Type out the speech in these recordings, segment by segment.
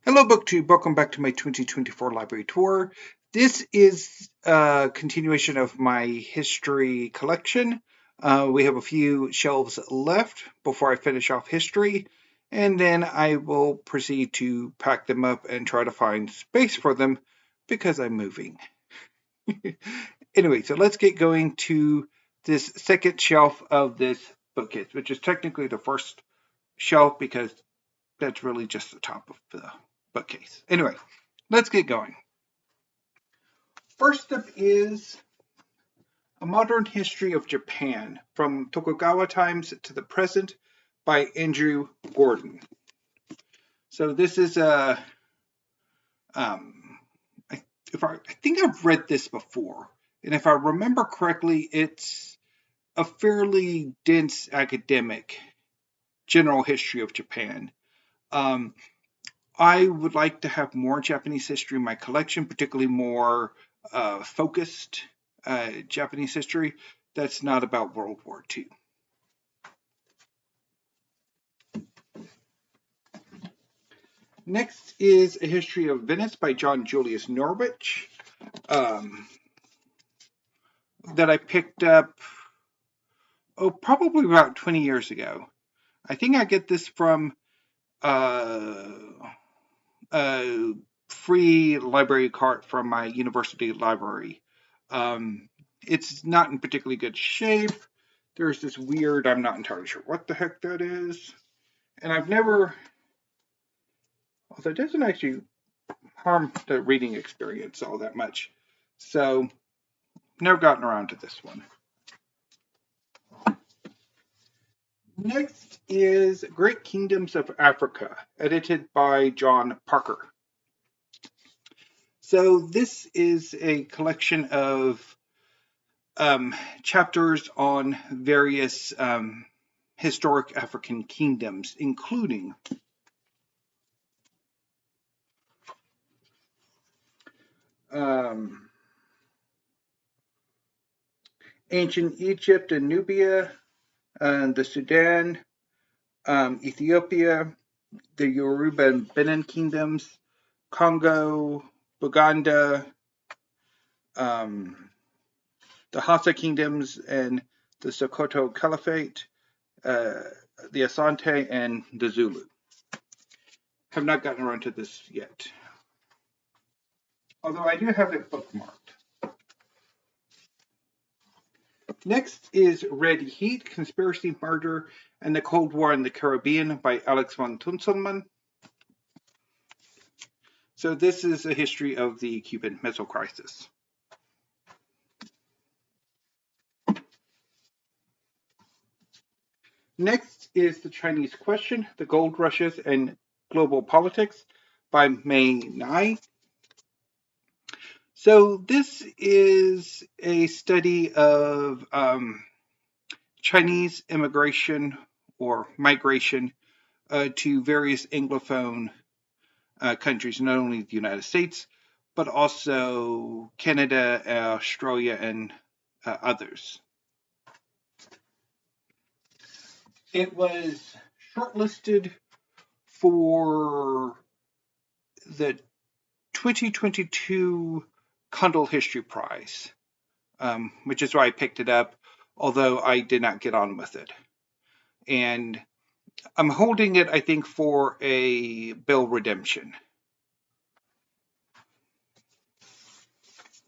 Hello, BookTube. Welcome back to my 2024 library tour. This is a continuation of my history collection. We have a few shelves left before I finish off history, and then I will proceed to pack them up and try to find space for them because I'm moving. Anyway, so let's get going to this second shelf of this bookcase, which is technically the first shelf because that's really just the top of the bookcase. Anyway, let's get going. First up is A Modern History of Japan, from Tokugawa Times to the Present by Andrew Gordon. So this is I think I've read this before, and if I remember correctly, it's a fairly dense academic general history of Japan. I would like to have more Japanese history in my collection, particularly more focused Japanese history that's not about World War II. Next is A History of Venice by John Julius Norwich, that I picked up, probably about 20 years ago. I think I get this from a free library card from my university library. It's not in particularly good shape. There's this weird, I'm not entirely sure what the heck that is. And I've never, although it doesn't actually harm the reading experience all that much. So, never gotten around to this one. Next is Great Kingdoms of Africa, edited by John Parker. So this is a collection of chapters on various historic African kingdoms, including ancient Egypt and Nubia, the Sudan, Ethiopia, the Yoruba and Benin kingdoms, Congo, Buganda, the Hassa kingdoms and the Sokoto Caliphate, the Asante, and the Zulu. Have not gotten around to this yet, although I do have it bookmarked. Next is Red Heat, Conspiracy, Murder, and the Cold War in the Caribbean by Alex von Tunselmann. So this is a history of the Cuban Missile Crisis. Next is The Chinese Question, The Gold Rushes and Global Politics by Mei Nai. So this is a study of Chinese immigration or migration to various Anglophone countries, not only the United States, but also Canada, Australia, and others. It was shortlisted for the 2022 Condell History Prize, which is why I picked it up, although I did not get on with it. And I'm holding it, I think, for a bill redemption.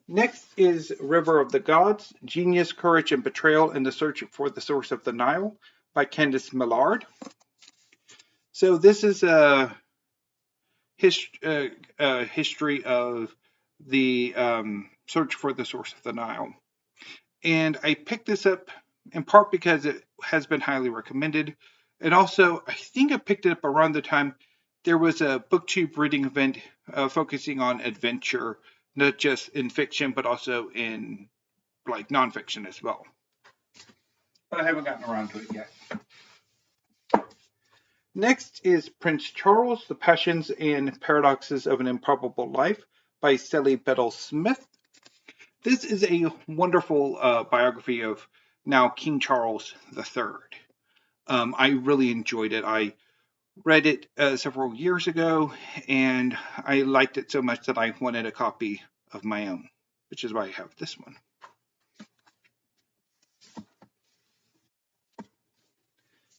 Next is River of the Gods, Genius, Courage, and Betrayal in the Search for the Source of the Nile by Candice Millard. So this is a history of the search for the source of the Nile. And I picked this up in part because it has been highly recommended. And also, I think I picked it up around the time there was a BookTube reading event focusing on adventure, not just in fiction, but also in like nonfiction as well. But I haven't gotten around to it yet. Next is Prince Charles, The Passions and Paradoxes of an Improbable Life by Sally Bedell Smith. This is a wonderful biography of now King Charles III. I really enjoyed it. I read it several years ago, and I liked it so much that I wanted a copy of my own, which is why I have this one.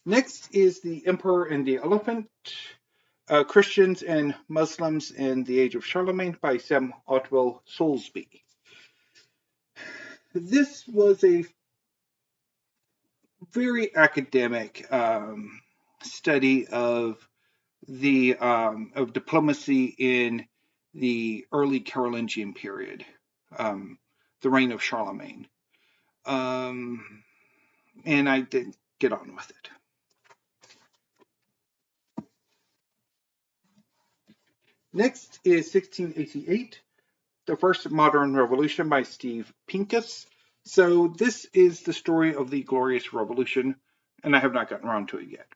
Next is The Emperor and the Elephant, Christians and Muslims in the Age of Charlemagne by Sam Otwell Soulsby. This was a very academic study of diplomacy in the early Carolingian period, the reign of Charlemagne, and I did get on with it. Next is 1688, The First Modern Revolution by Steve Pincus. So this is the story of the Glorious Revolution, and I have not gotten around to it yet.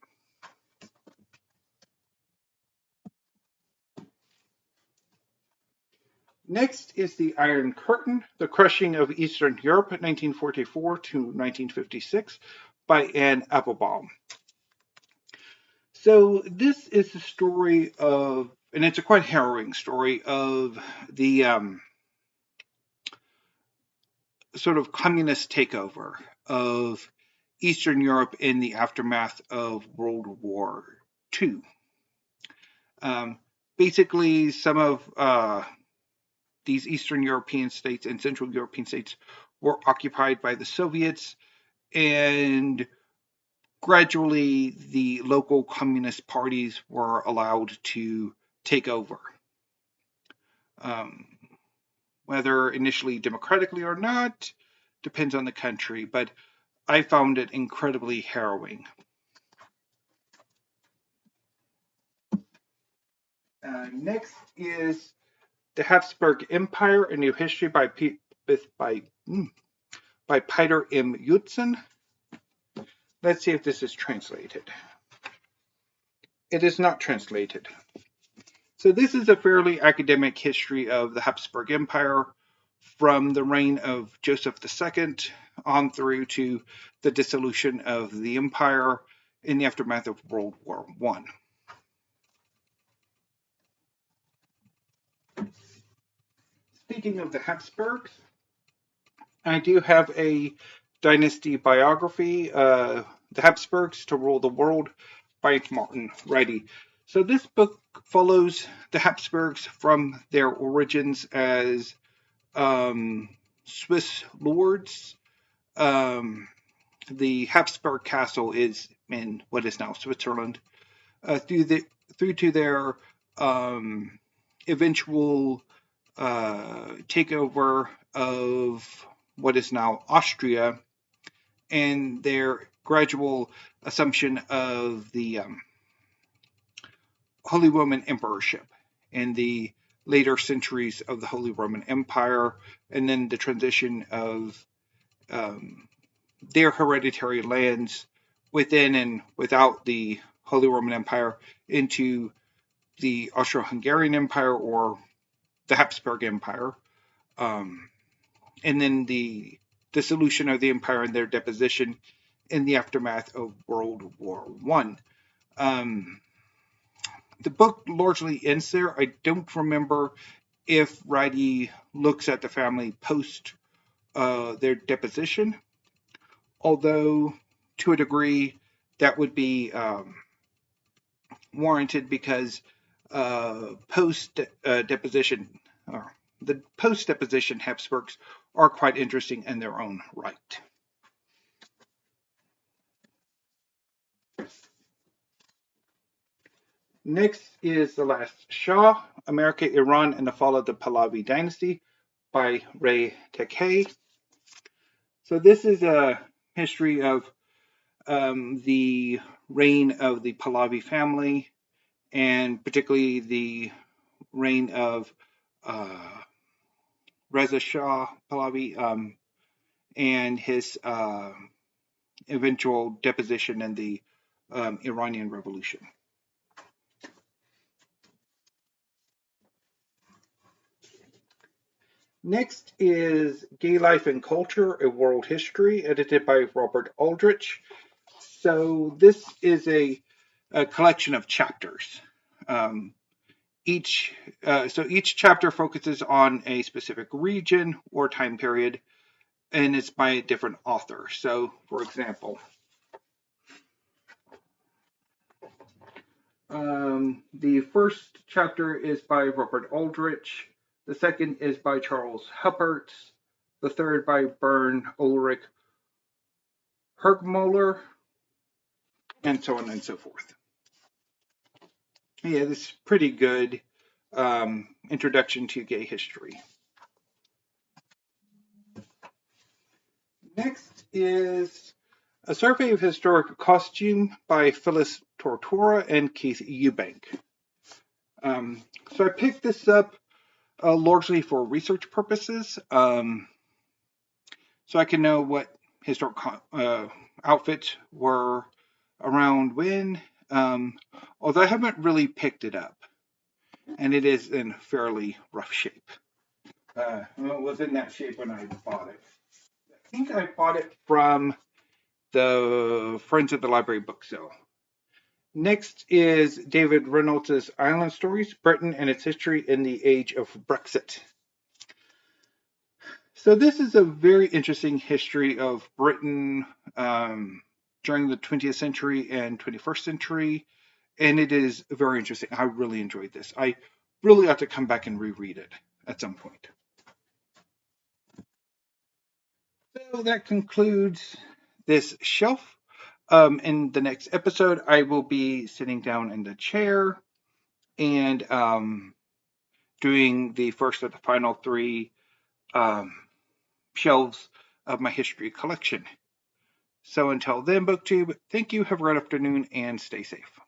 Next is The Iron Curtain, The Crushing of Eastern Europe, 1944 to 1956, by Anne Applebaum. So this is the story of, and it's a quite harrowing story of the sort of communist takeover of Eastern Europe in the aftermath of World War II. Basically, some of these Eastern European states and Central European states were occupied by the Soviets, and gradually the local communist parties were allowed to take over. Whether initially democratically or not, depends on the country, but I found it incredibly harrowing. Next is The Habsburg Empire, A New History by Peter M. Judson. Let's see if this is translated. It is not translated. So this is a fairly academic history of the Habsburg Empire from the reign of Joseph II on through to the dissolution of the empire in the aftermath of World War I. Speaking of the Habsburgs, I do have a dynasty biography, The Habsburgs to Rule the World by Martin Ready. So this book follows the Habsburgs from their origins as Swiss lords. The Habsburg castle is in what is now Switzerland, through to their eventual takeover of what is now Austria, and their gradual assumption of the Holy Roman Emperorship in the later centuries of the Holy Roman Empire, and then the transition of their hereditary lands within and without the Holy Roman Empire into the Austro-Hungarian Empire or the Habsburg Empire, and then the dissolution of the empire and their deposition in the aftermath of World War I. The book largely ends there. I don't remember if Righty looks at the family post their deposition, although to a degree that would be warranted because post deposition, the post deposition Habsburgs are quite interesting in their own right. Next is The Last Shah, America, Iran, and the Fall of the Pahlavi Dynasty by Ray Takei. So this is a history of the reign of the Pahlavi family, and particularly the reign of Reza Shah Pahlavi and his eventual deposition in the Iranian Revolution. Next is Gay Life and Culture, A World History, edited by Robert Aldrich. So this is a a collection of chapters. Um, each each chapter focuses on a specific region or time period, and it's by a different author. So, for example, the first chapter is by Robert Aldrich. The second is by Charles Hupperts. The third by Bern Ulrich Hergmoller, and so on and so forth. Yeah, this is pretty good introduction to gay history. Next is A Survey of Historic Costume by Phyllis Tortora and Keith Eubank. So I picked this up largely for research purposes, so I can know what historic outfits were around when, although I haven't really picked it up, and it is in fairly rough shape. Well, it was in that shape when I bought it. I think I bought it from the Friends of the Library book sale. Next is David Reynolds' Island Stories, Britain and its History in the Age of Brexit. So this is a very interesting history of Britain during the 20th century and 21st century, and it is very interesting. I really enjoyed this. I really ought to come back and reread it at some point. So that concludes this shelf. In the next episode, I will be sitting down in the chair and doing the first of the final three um, shelves of my history collection. So until then, BookTube, thank you, have a great afternoon, and stay safe.